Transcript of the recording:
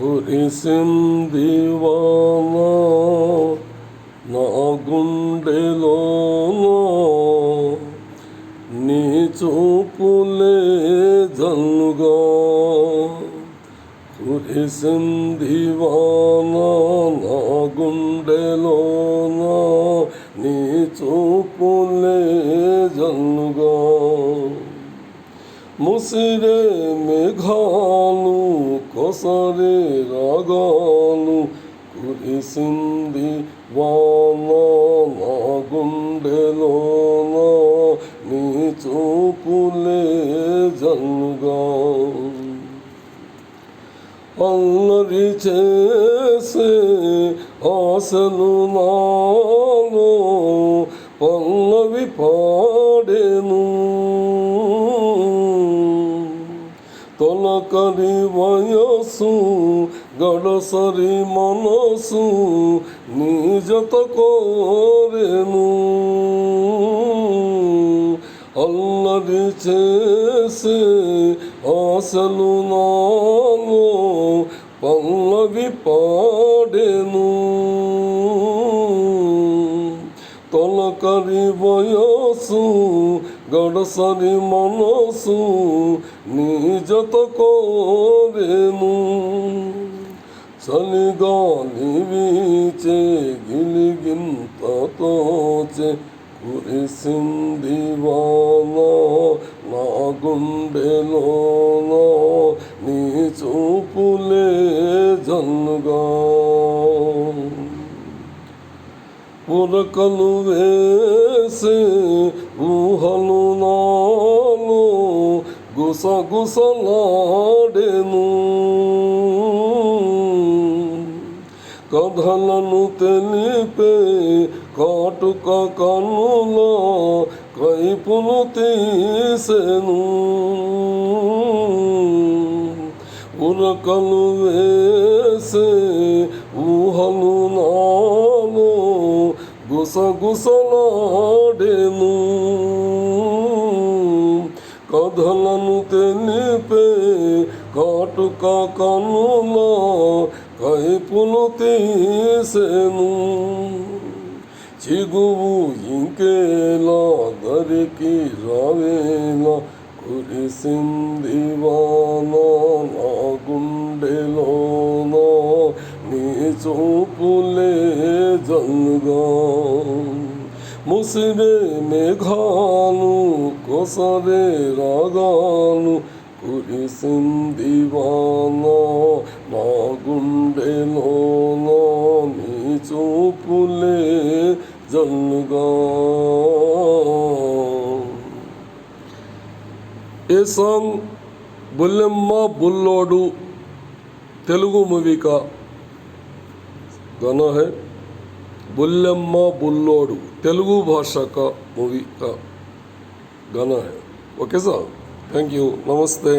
కురిసిందివానా నా గుండెలోనా నీ చూపులే జల్లుగా కురిసిందివానా నా గుండెలోనా నీ చూపులే జల్లుగా ముసిరే మేఘాలు కొసరే రాగాలు కురిసింది వాన నా గుండెలోన నీ చూపులే జల్లుగా అల్లరి చేసే ఆశలు నాలో పల్లవి పాడెను తొలకరి వయస్సు గడసరి మనసు నీ జత కోరెను అల్లరి చేసే ఆశలు నాలో పల్లవి పాడెను తొలకరి వయస్సు గడసరి మనసు నీ జత కోరెను చలిగాలి వీచే గిలిగింత తోచే కురిసింది వాన నా గుండెలోన నీ చూపులే జల్లుగా పురకలు వేసే ఊహలు నాలో గుసగుసలాడెను కథలను తెలిపే కాటుక కన్నుల కైపులు తీసెను ఉరకలు వేసే ఊహలు నాలో గుసగుసలాడెను కథలను తెలిపే కాటుక కన్నుల కైపులు తీసెను చిగువు ఇంకేలా దరికి రావేలా కురిసింది వాన నా గుండెలోన నీ చూపులే జల్లుగా ముసిరే మేఘాలు కొసరే రాగాలు కురిసింది వాన నా గుండెలోన నీ చూపులే జల్లుగా. ये सॉन्ग बुल्लम्मा बुल्लोडू तेलुगु मूवी का गाना है. बुल्लम्मा बुल्लोडू तेलुगु भाषा का मूवी का गाना है. ओके सर, थैंक यू, नमस्ते.